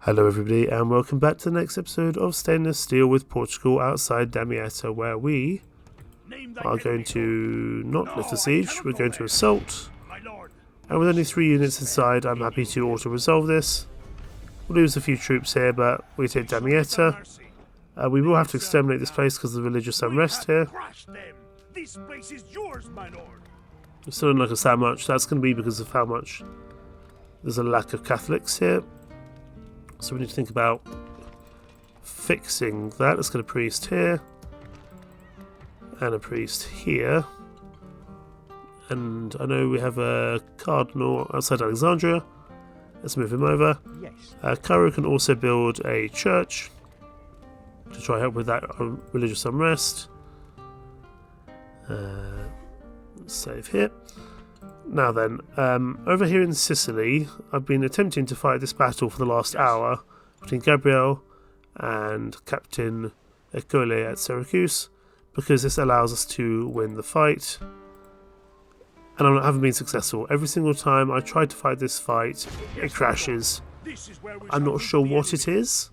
Hello everybody and welcome back to the next episode of Stainless Steel with Portugal outside Damietta, where we are going to not lift the siege, we're going to assault, and with only 3 units inside I'm happy to auto-resolve this. We'll lose a few troops here, but we take Damietta. We will have to exterminate this place because of the religious unrest here. We still don't like us that much. That's going to be because of how much there's a lack of Catholics here. So we need to think about fixing that. Let's get a priest here and a priest here. And I know we have a cardinal outside Alexandria. Let's move him over. Yes. Cairo can also build a church to try help with that religious unrest. Let's save here. Now then, over here in Sicily, I've been attempting to fight this battle for the last hour between Gabriel and Captain Ecole at Syracuse, because this allows us to win the fight. And I haven't been successful. Every single time I try to fight this fight, it crashes. I'm not sure what it is,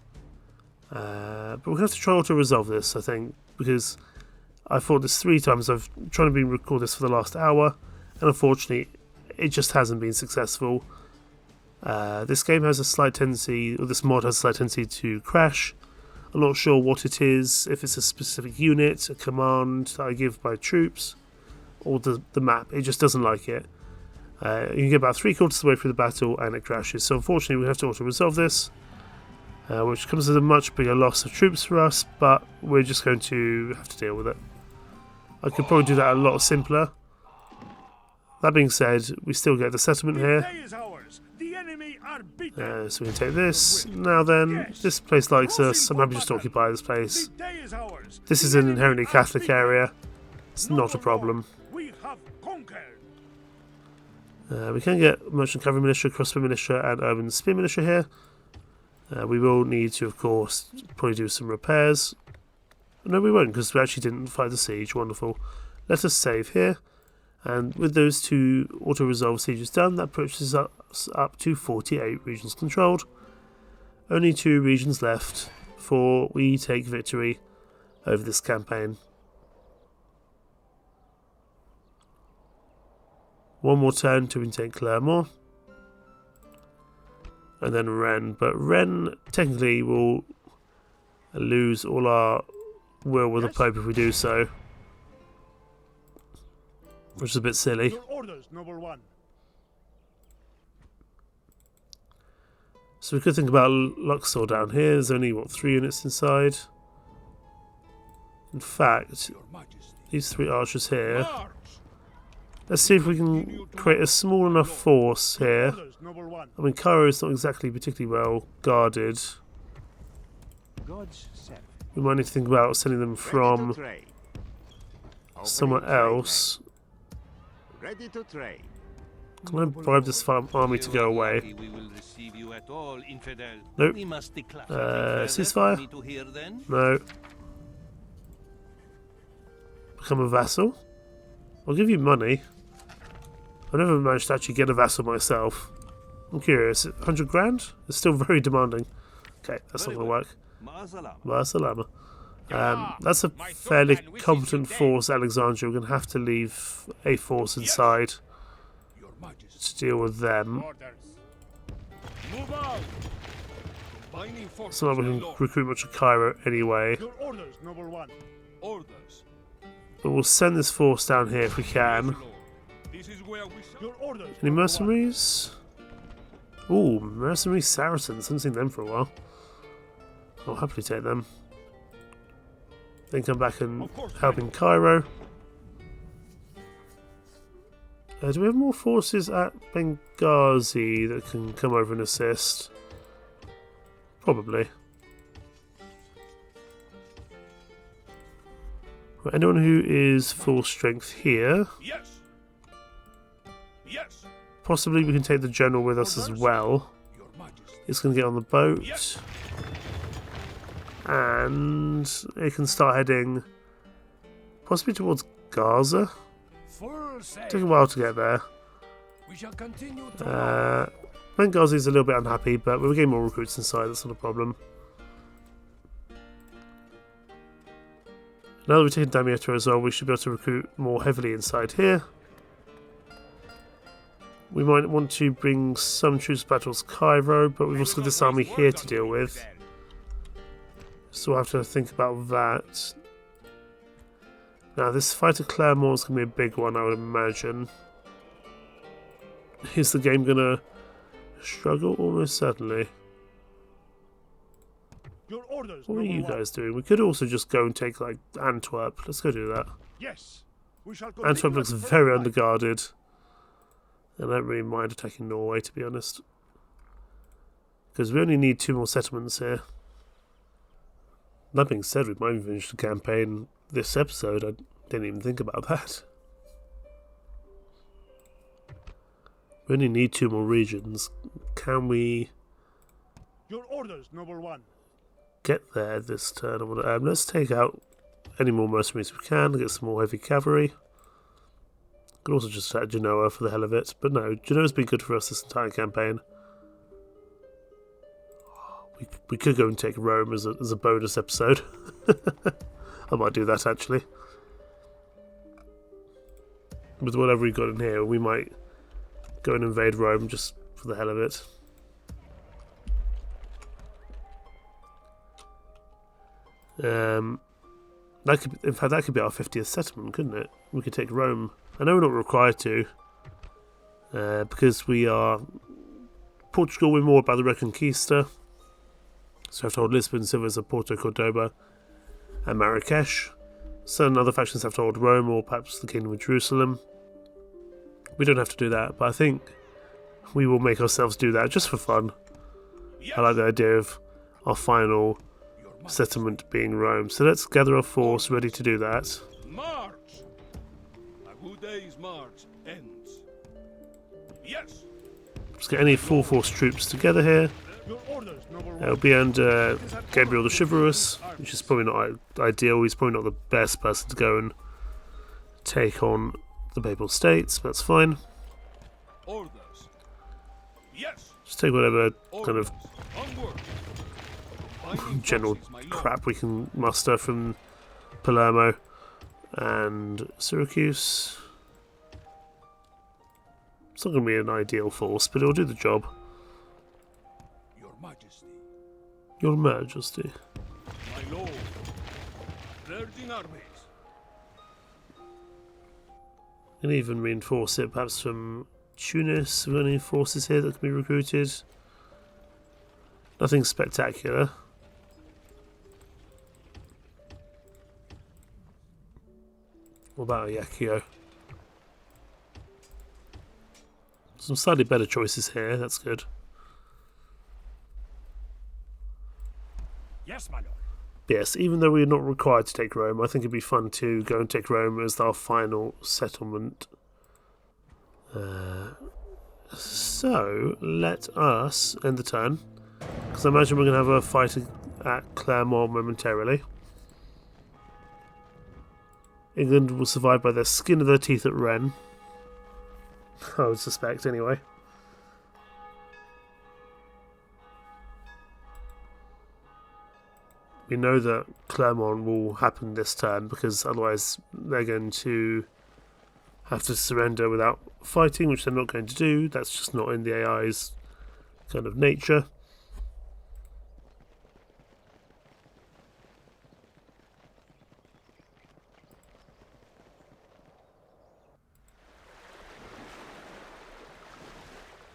but we're going to have to try to resolve this, I think, because I fought this 3 times. I've tried to record this for the last hour. And unfortunately, it just hasn't been successful. This game has a slight tendency, or this mod has a slight tendency to crash. I'm not sure what it is, if it's a specific unit, a command that I give my troops, or the map. It just doesn't like it. You can get about 3/4 of the way through the battle and it crashes. So unfortunately, we have to auto-resolve this, which comes with a much bigger loss of troops for us, but we're just going to have to deal with it. I could probably do that a lot simpler. That being said, we still get the settlement here. So we can take this. Now then, this place likes us. I'm happy just to occupy this place. This is an inherently Catholic area. It's not a problem. We can get merchant cavalry militia, crossbow militia, and urban spear militia here. We will need to, of course, probably do some repairs. No, we won't, because we actually didn't fight the siege. Wonderful. Let us save here. And with those 2 auto-resolve sieges done, that pushes us up to 48 regions controlled. Only 2 regions left before we take victory over this campaign. One more turn to take Clermont. And then Rennes. But Rennes technically will lose all our will with the Pope if we do so. Which is a bit silly. So we could think about Luxor down here. There's only, what, 3 units inside? In fact, these 3 archers here. Let's see if we can create a small enough force here. I mean, Cairo is not exactly particularly well guarded. We might need to think about sending them from somewhere else. Ready to trade. Can I bribe this army to go away? Nope. Ceasefire? No. Become a vassal? I'll give you money. I've never managed to actually get a vassal myself. I'm curious. 100 grand? It's still very demanding. Okay, that's not going to work. Ma'asalama. That's a fairly competent force, Alexandria. We're going to have to leave a force inside to deal with them. It's not like we can recruit much of Cairo anyway. But we'll send this force down here if we can. Any mercenaries? Ooh, mercenary Saracens. Haven't seen them for a while. I'll happily take them. Then come back and help in Cairo. Do we have more forces at Benghazi that can come over and assist? Probably. Right, anyone who is full strength here? Yes. Yes. Possibly we can take the general with us as well. He's going to get on the boat. Yes. And it can start heading possibly towards Gaza. Took a while to get there. Benghazi's a little bit unhappy, but we're getting more recruits inside, that's not a problem. Now that we've taken Damietta as well, we should be able to recruit more heavily inside here. We might want to bring some troops back towards Cairo, but we've also got this army here to deal with. So we'll have to think about that. Now, this fight at Clermont is going to be a big one, I would imagine. Is the game going to struggle? Almost certainly. What are you guys doing? We could also just go and take, like, Antwerp. Let's go do that. Yes. Antwerp looks very underguarded. And I don't really mind attacking Norway, to be honest. Because we only need 2 more settlements here. That being said, we might even finish the campaign this episode. I didn't even think about that. We only need 2 more regions. Can we... Your orders, noble one. Get there this turn? Let's take out any more mercenaries we can, get some more heavy cavalry. Could also just attack Genoa for the hell of it, but no, Genoa's been good for us this entire campaign. We could go and take Rome as a bonus episode. I might do that actually. With whatever we've got in here, we might go and invade Rome just for the hell of it. That could, in fact, that could be our 50th settlement, couldn't it? We could take Rome. I know we're not required to, because we are Portugal. We're more about the Reconquista, so I've told Lisbon, Silvers, Porto, Cordoba, and Marrakesh. Certain other factions have to hold Rome or perhaps the Kingdom of Jerusalem. We don't have to do that, but I think we will make ourselves do that just for fun. Yes. I like the idea of our final settlement being Rome. So let's gather our force ready to do that. March! A good day's march ends. Yes. Let's get any full force troops together here. It'll be under Gabriel the Chivalrous, which is probably not ideal. He's probably not the best person to go and take on the Papal States, but that's fine. Orders. Yes. Just take whatever Orders. kind of general crap we can muster from Palermo and Syracuse. It's not going to be an ideal force, but it'll do the job. Your Majesty. Your Majesty. My lord. Virgin armies. And even reinforce it, perhaps from Tunis. Have we got any forces here that can be recruited? Nothing spectacular. What about Ajaccio? Some slightly better choices here, that's good. Yes, my lord. Yes, even though we're not required to take Rome, I think it'd be fun to go and take Rome as our final settlement. So, let us end the turn, because I imagine we're going to have a fight at Clermont momentarily. England will survive by the skin of their teeth at Rennes. I would suspect, anyway. We know that Clermont will happen this turn, because otherwise they're going to have to surrender without fighting, which they're not going to do. That's just not in the AI's kind of nature.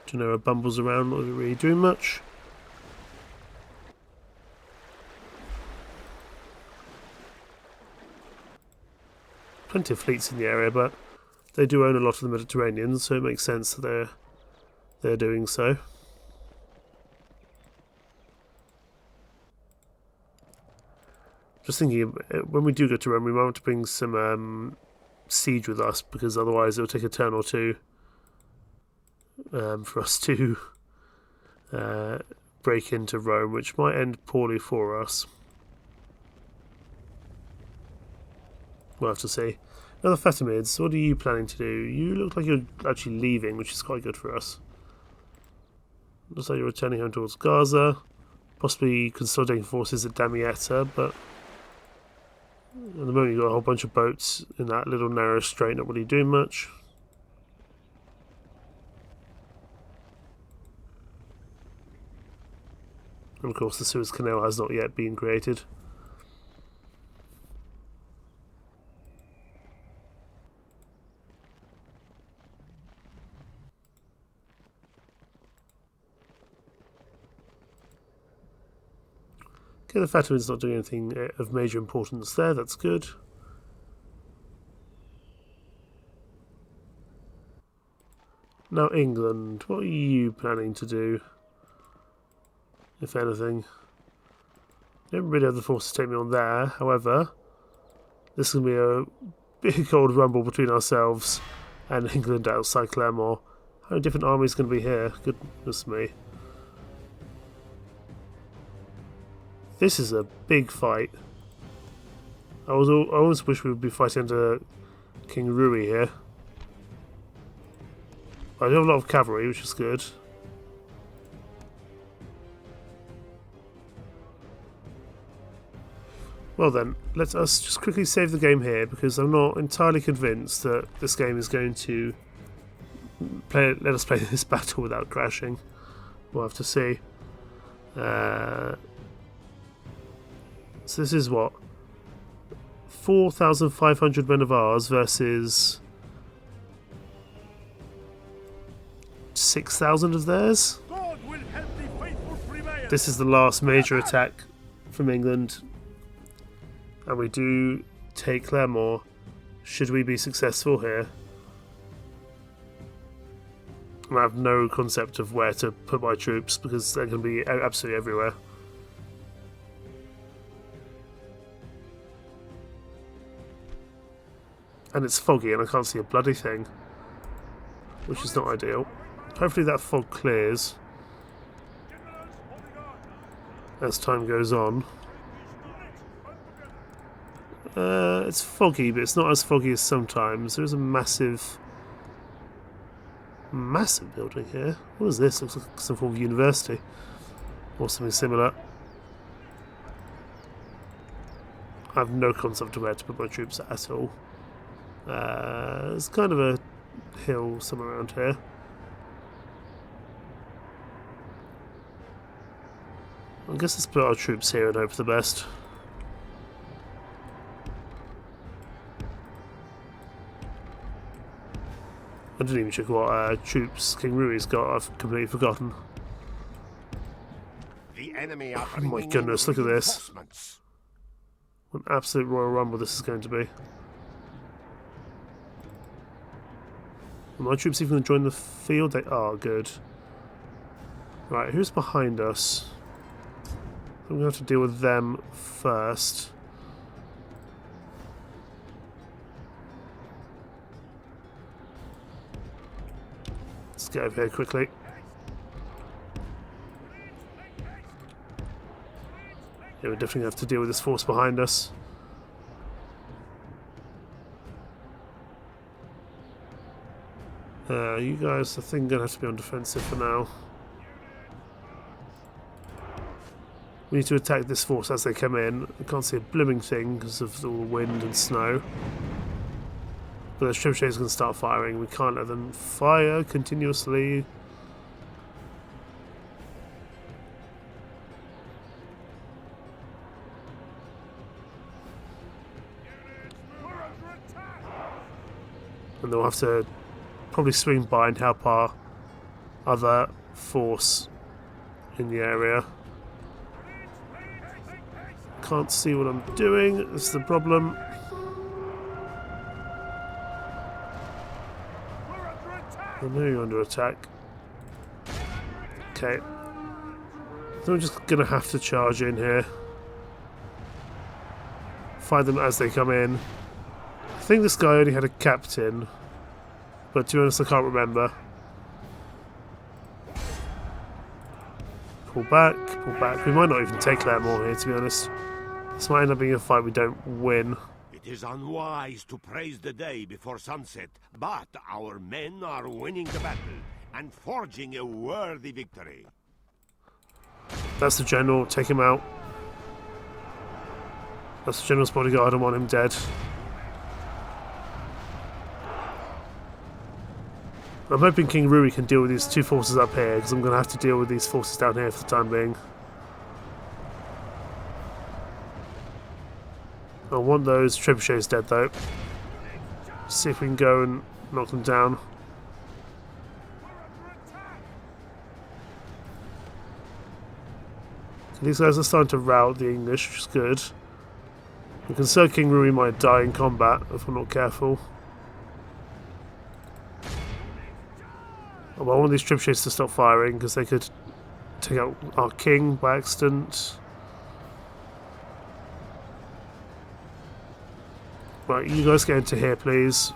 Genoa bumbles around, not really doing much. Plenty of fleets in the area, but they do own a lot of the Mediterranean, so it makes sense that they're doing so. Just thinking, when we do go to Rome, we might want to bring some siege with us, because otherwise it'll take a turn or two for us to break into Rome, which might end poorly for us. We'll have to see. Now the Fatimids, what are you planning to do? You look like you're actually leaving, which is quite good for us. Looks like you're returning home towards Gaza. Possibly consolidating forces at Damietta, but at the moment you've got a whole bunch of boats in that little narrow strait, not really doing much. And of course the Suez Canal has not yet been created. Okay, the Fatimids not doing anything of major importance there, that's good. Now England, what are you planning to do, if anything? You don't really have the force to take me on there, however, this is going to be a big old rumble between ourselves and England outside Clermont. How many different armies going to be here? Goodness me. This is a big fight. I always wish we would be fighting under King Rui here. I do have a lot of cavalry, which is good. Well then, let us just quickly save the game here, because I'm not entirely convinced that this game is going to let us play this battle without crashing. We'll have to see. So this is what? 4,500 men of ours versus 6,000 of theirs? God will help the faithful prevail. This is the last major attack from England. And we do take Clermont. Should we be successful here? I have no concept of where to put my troops because they're going to be absolutely everywhere. And it's foggy and I can't see a bloody thing, which is not ideal. Hopefully that fog clears as time goes on. It's foggy, but it's not as foggy as sometimes. There is a massive building here. What is this? Looks like some form of university or something similar. I have no concept of where to put my troops at all. There's kind of a hill somewhere around here. I guess let's put our troops here and hope for the best. I didn't even check what troops King Rui's got. I've completely forgotten. The enemy are Oh my goodness, look at this. What an absolute Royal Rumble this is going to be. Are my troops even going to join the field? They are, good. Right, who's behind us? I'm going to have to deal with them first. Let's get over here quickly. Yeah, we definitely have to deal with this force behind us. You guys, I think, going to have to be on defensive for now. We need to attack this force as they come in. I can't see a blooming thing because of all the wind and snow. But the trebuchets can start firing. We can't let them fire continuously. And they'll have to probably swing by and help our other force in the area. Can't see what I'm doing. This is the problem. I know you're under attack. Okay. So I'm just going to have to charge in here. Fight them as they come in. I think this guy only had a captain. But to be honest, I can't remember. Pull back, pull back. We might not even take Clermont here, to be honest. This might end up being a fight we don't win. It is unwise to praise the day before sunset, but our men are winning the battle, and forging a worthy victory. That's the general. Take him out. That's the general's bodyguard. I want him dead. I'm hoping King Rui can deal with these two forces up here, because I'm going to have to deal with these forces down here for the time being. I want those trebuchets dead though. See if we can go and knock them down. These guys are starting to rout the English, which is good. I'm concerned King Rui might die in combat if we're not careful. Oh, I want these trebuchets to stop firing because they could take out our king by accident. Right, you guys get into here, please.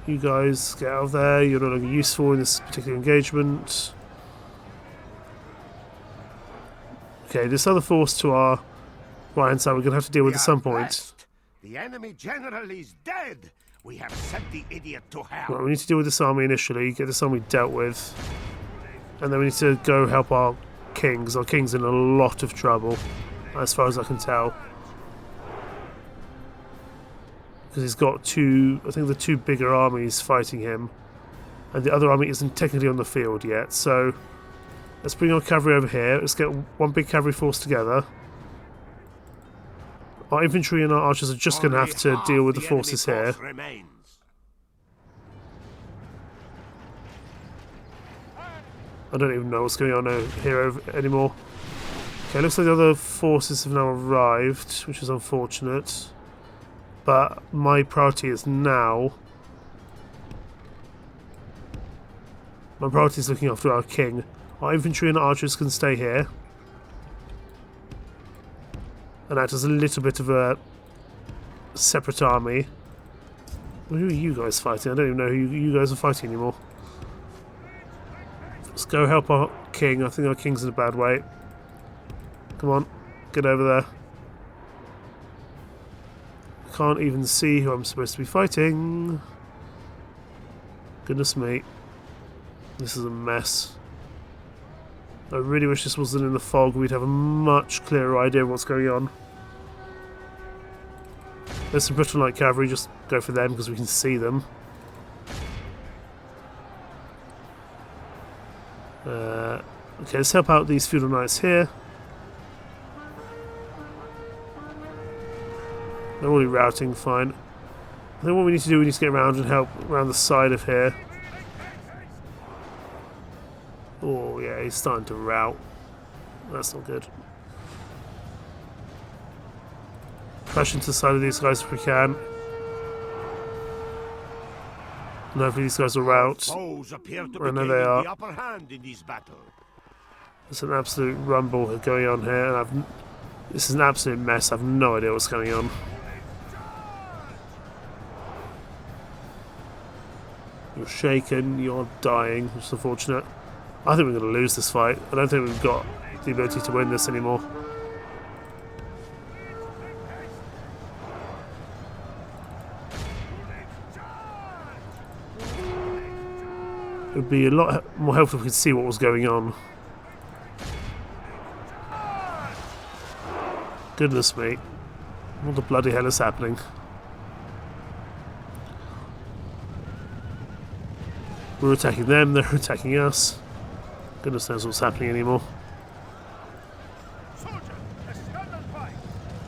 You guys get out of there. You're no longer useful in this particular engagement. Okay, this other force to our right hand side we're going to have to deal with at some point. The enemy general is dead. We have sent the idiot to hell. Right, we need to deal with this army initially, get this army dealt with. And then we need to go help our king, because our king's in a lot of trouble, as far as I can tell. Because he's got two, I think the two bigger armies fighting him. And the other army isn't technically on the field yet, so let's bring our cavalry over here. Let's get one big cavalry force together. Our infantry and our archers are just going to have to deal with the forces here. I don't even know what's going on here anymore. Okay, looks like the other forces have now arrived, which is unfortunate. But my priority is now... My priority is looking after our king. Our infantry and archers can stay here. And act as a little bit of a separate army. Well, who are you guys fighting? I don't even know who you guys are fighting anymore. Let's go help our king. I think our king's in a bad way. Come on, get over there. Can't even see who I'm supposed to be fighting. Goodness me. This is a mess. I really wish this wasn't in the fog. We'd have a much clearer idea of what's going on. There's some British light cavalry, just go for them because we can see them. Okay, let's help out these feudal knights here. They're already routing, fine. I think what we need to do, we need to get around and help around the side of here. Oh yeah, he's starting to rout. That's not good. Crash into the side of these guys if we can. And hopefully these guys will rout. I know they are. There's an absolute rumble going on here, and this is an absolute mess. I have no idea what's going on. You're shaken, you're dying, which is unfortunate. I think we're going to lose this fight. I don't think we've got the ability to win this anymore. It would be a lot more helpful if we could see what was going on. Goodness me. What the bloody hell is happening? We're attacking them, they're attacking us. Goodness knows what's happening anymore.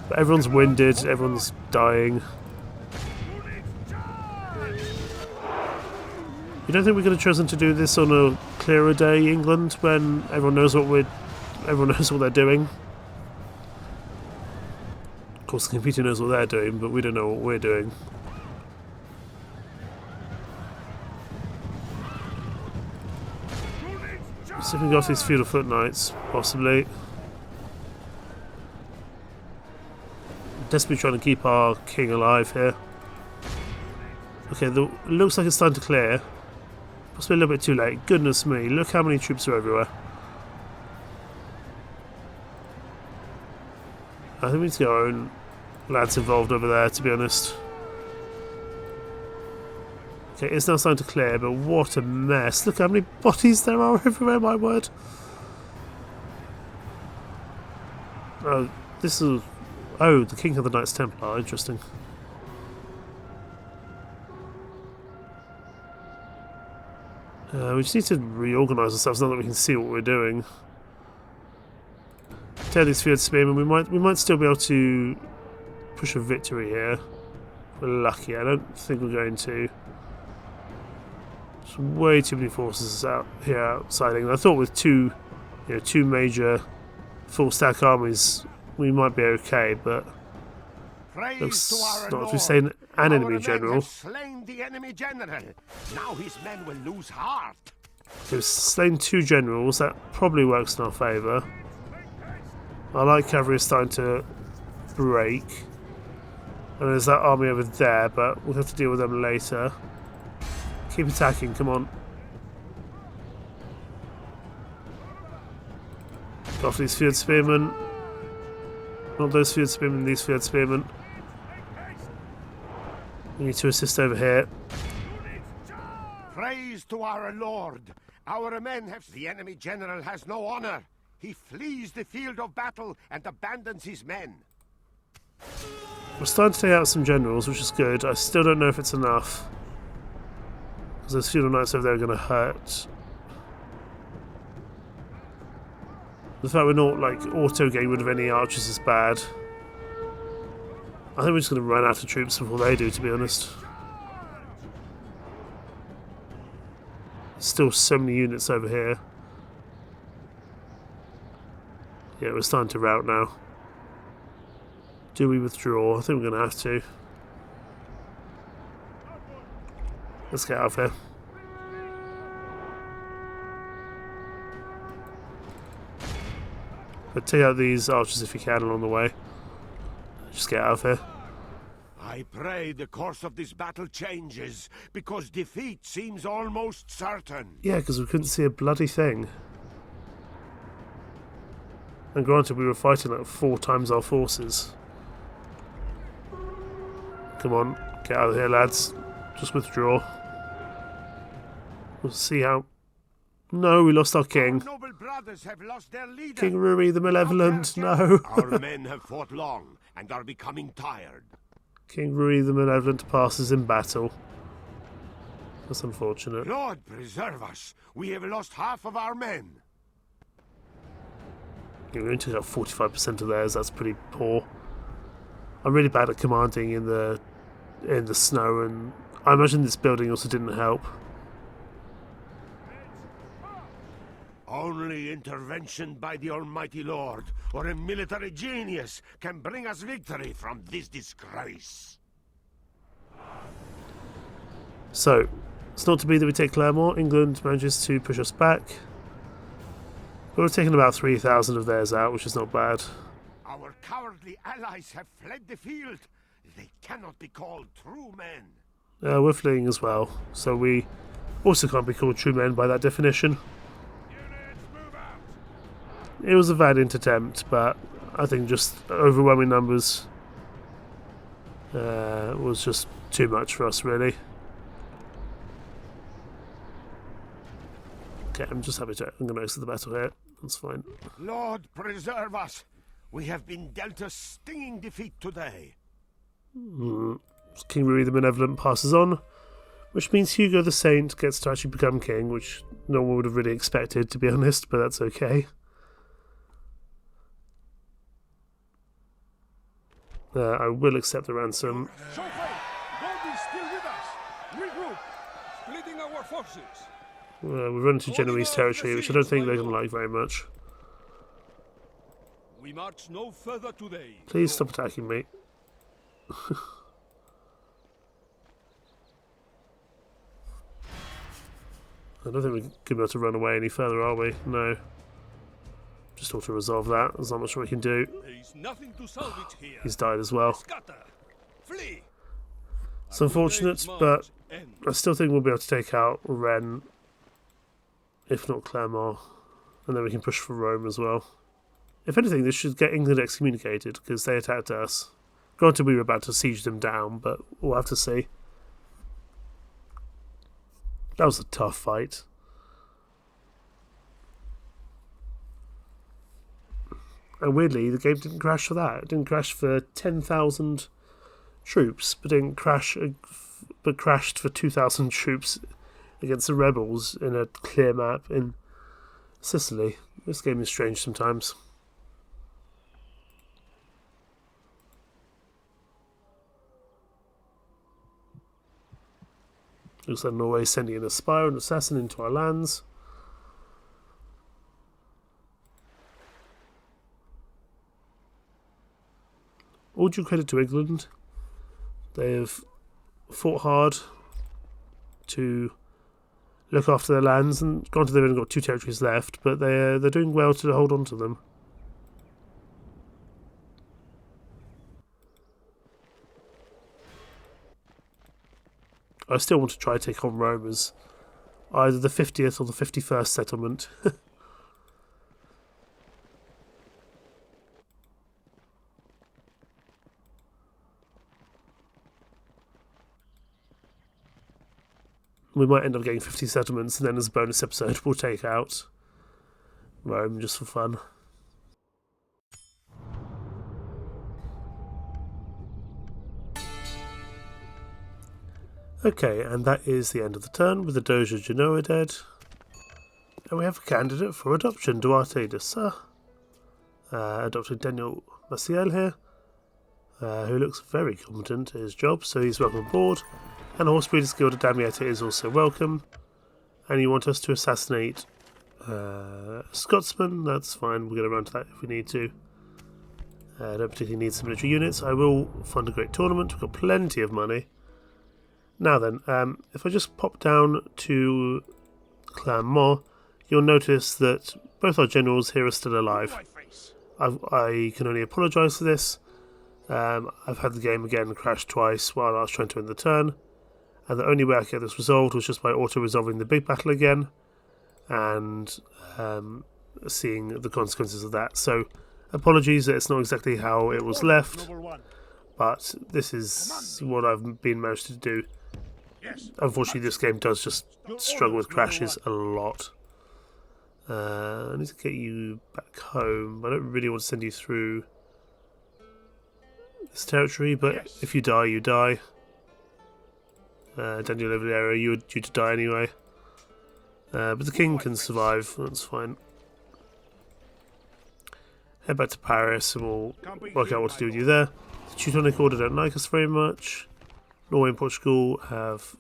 But everyone's winded, everyone's dying. You don't think we could have chosen to do this on a clearer day, England, when everyone knows what they're doing? Of course, the computer knows what they're doing, but we don't know what we're doing. See if we can go off these feudal foot knights, possibly. Desperately trying to keep our king alive here. Okay, it looks like it's starting to clear. Possibly a little bit too late. Goodness me, look how many troops are everywhere. I think we need to get our own lads involved over there, to be honest. Okay, it's now starting to clear, but what a mess. Look how many bodies there are everywhere, my word. Oh, this is... Oh, the King of the Knights Templar. Interesting. We just need to reorganise ourselves now that we can see what we're doing. Tear these Field Spearmen. We might still be able to push a victory here. If we're lucky. I don't think we're going to. There's way too many forces out here outside England. I thought with two major full stack armies we might be okay, but looks not if we say an enemy general. Slain the enemy general. Now his men will lose heart. We've slain 2 generals. That probably works in our favour. Our light cavalry is starting to break. And there's that army over there, but we'll have to deal with them later. Keep attacking, come on. Go off these Field Spearmen. Not those Field Spearmen, these Field Spearmen. We need to assist over here. Praise to our Lord. Our men have... The enemy general has no honor. He flees the field of battle and abandons his men. We're starting to take out some generals, which is good. I still don't know if it's enough. Because those feudal knights over there are going to hurt. The fact we're not, like, auto-getting rid of any archers is bad. I think we're just going to run out of troops before they do, to be honest. Still so many units over here. Yeah, we're starting to rout now. Do we withdraw? I think we're going to have to. Let's get out of here. But take out these archers if you can along the way. Just get out of here. I pray the course of this battle changes, because defeat seems almost certain. Yeah, because we couldn't see a bloody thing. And granted, we were fighting like 4 times our forces. Come on, get out of here, lads. Just withdraw. We'll see how... No, we lost our king. Our noble brothers have lost their leader. King Ruri the Malevolent, no. Our men have fought long and are becoming tired. King Ruri the Malevolent passes in battle. That's unfortunate. Lord preserve us. We have lost half of our men. Yeah, we only took out 45% of theirs. That's pretty poor. I'm really bad at commanding in the snow, and I imagine this building also didn't help. Only intervention by the Almighty Lord or a military genius can bring us victory from this disgrace. So, it's not to be that we take Clermont. England manages to push us back. But we've taken about 3,000 of theirs out, which is not bad. Our cowardly allies have fled the field. They cannot be called true men. We're fleeing as well, so we also can't be called true men by that definition. It was a valiant attempt, but I think just overwhelming numbers was just too much for us, really. Okay, I'm just happy to... I'm going to exit the battle here. That's fine. Lord preserve us. We have been dealt a stinging defeat today. King Ruri the Benevolent passes on, which means Hugo the Saint gets to actually become king, which no one would have really expected, to be honest, but that's okay. I will accept the ransom. So far, God is still with us. Regroup, splitting our forces. We've run into Genoese territory, which I don't think they're going to like very much. We march no further today. Please stop attacking me. I don't think we're going to be able to run away any further, are we? No. Just ought to resolve that. There's not much we can do. There is nothing to salvage here. He's died as well. Scatter. Flee. It's unfortunate, but I still think we'll be able to take out Rennes, if not Clermont, and then we can push for Rome as well. If anything, this should get England excommunicated, because they attacked us. Granted, we were about to siege them down, but we'll have to see. That was a tough fight. And weirdly, the game didn't crash for that. It didn't crash for 10,000 troops, but crashed for 2,000 troops against the rebels in a clear map in Sicily. This game is strange sometimes. Looks like Norway sending in a spy and assassin into our lands. All due credit to England. They have fought hard to look after their lands, and granted they've only got 2 territories left, but they're doing well to hold on to them. I still want to try to take on Rome as either the 50th or the 51st settlement. We might end up getting 50 settlements, and then as a bonus episode we'll take out Rome just for fun. Okay, and that is the end of the turn, with the Doge of Genoa dead. And we have a candidate for adoption, Duarte de Sa. Adopting Daniel Maciel here, who looks very competent at his job, so he's welcome aboard. And the Horse Breeders Guild of Damietta is also welcome. And you want us to assassinate a Scotsman? That's fine, we'll get around to that if we need to. I don't particularly need some military units. I will fund a great tournament, we've got plenty of money. Now then, if I just pop down to Clermont, you'll notice that both our generals here are still alive. I can only apologise for this. I've had the game again crash twice while I was trying to win the turn, and the only way I could get this resolved was just by auto-resolving the big battle again, and seeing the consequences of that. So, apologies that it's not exactly how it was left, but this is what I've been managed to do. Unfortunately, this game does just struggle with crashes a lot. I need to get you back home. I don't really want to send you through this territory, but if you die, you die. Daniel over the area, you were due to die anyway. But the king can survive, that's fine. Head back to Paris and we'll work out what to do with you there. The Teutonic Order don't like us very much. Norway and Portugal have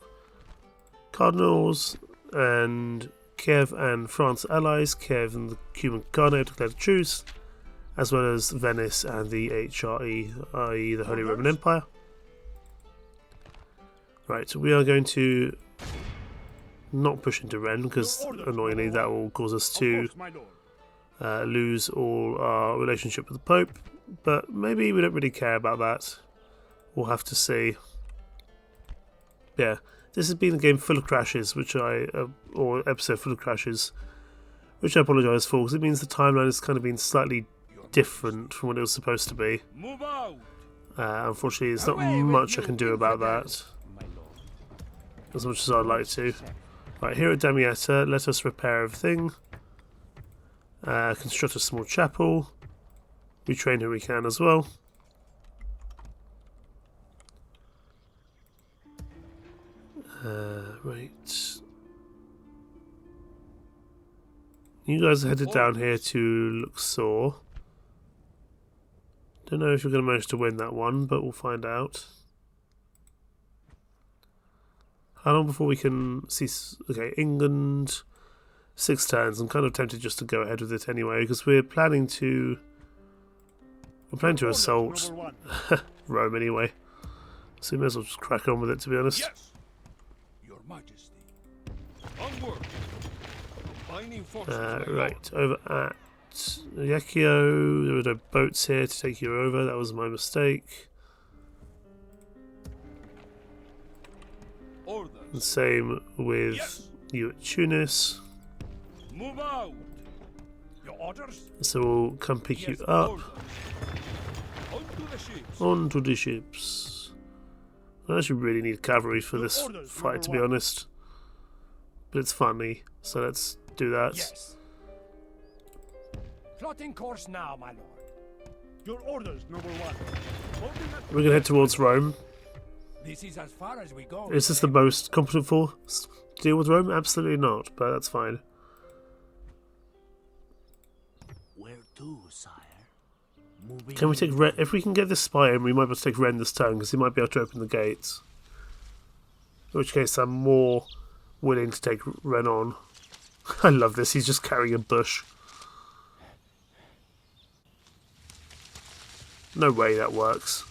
cardinals, and Kiev and France allies. Kiev and the Cuban Cardinal declared a truce, as well as Venice and the HRE, i.e. the Holy Roman Empire. Right, so we are going to not push into Rennes, because annoyingly that will cause us to lose all our relationship with the Pope, but maybe we don't really care about that. We'll have to see. Yeah, this has been a game full of crashes, or episode full of crashes, which I apologise for, because it means the timeline has kind of been slightly different from what it was supposed to be. Unfortunately, there's not much I can do about that, as much as I'd like to. Right, here at Damietta, let us repair everything, construct a small chapel, retrain who we can as well. Right. You guys are headed down here to Luxor. Don't know if you're going to manage to win that one, but we'll find out. How long before we can see... Okay, England, 6 turns. I'm kind of tempted just to go ahead with it anyway, because we're planning to assault Rome anyway. So we may as well just crack on with it, to be honest. Yes, Your Majesty. Onward. Right, over at Yakio, there were no boats here to take you over. That was my mistake. And same with you at Tunis. Move out. Your orders? So we'll come pick you up. Onto the ships. I actually really need cavalry for this fight, to be honest. but it's funny, so let's do that. Yes. Plotting course now, my lord. Your orders, noble one. We're going to head towards Rome. This is as far as we go. Is this the most competent force to deal with Rome? Absolutely not, but that's fine. Where to, sire? Moving Can we take Ren? If we can get this spy in, we might be able to take Ren this turn, because he might be able to open the gates. In which case, I'm more willing to take Ren on. I love this, he's just carrying a bush. No way that works.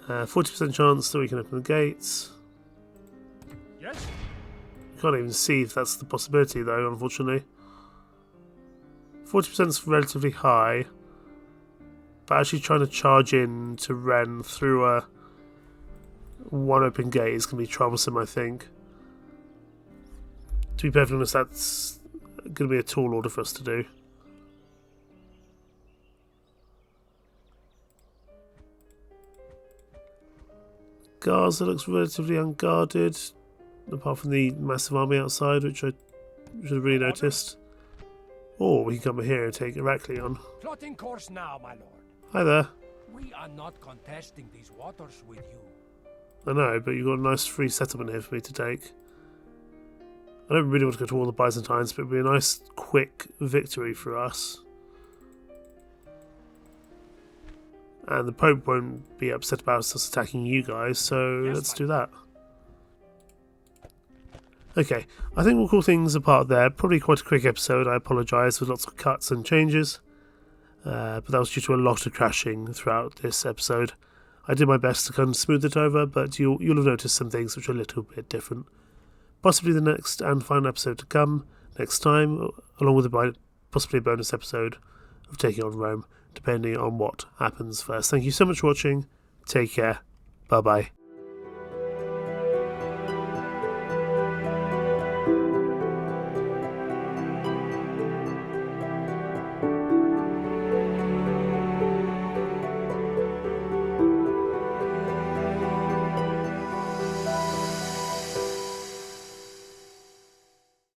40% chance that we can open the gates. Yes? Can't even see if that's the possibility though, unfortunately. 40% is relatively high, but actually trying to charge in to Ren through a one open gate is going to be troublesome, I think. To be perfectly honest, that's going to be a tall order for us to do. Gaza looks relatively unguarded, apart from the massive army outside, which I should have really noticed. Or we can come here and take Heraklion. Plotting course now, my lord. Hi there. We are not contesting these waters with you. I know, but you've got a nice free settlement here for me to take. I don't really want to go to all the Byzantines, but it would be a nice, quick victory for us. And the Pope won't be upset about us attacking you guys, so Yes, let's do that. Okay, I think we'll call things apart there. Probably quite a quick episode, I apologise, with lots of cuts and changes. But that was due to a lot of crashing throughout this episode. I did my best to kind of smooth it over, but you'll have noticed some things which are a little bit different. Possibly the next and final episode to come next time, along with possibly a bonus episode of taking on Rome, depending on what happens first. Thank you so much for watching. Take care. Bye bye.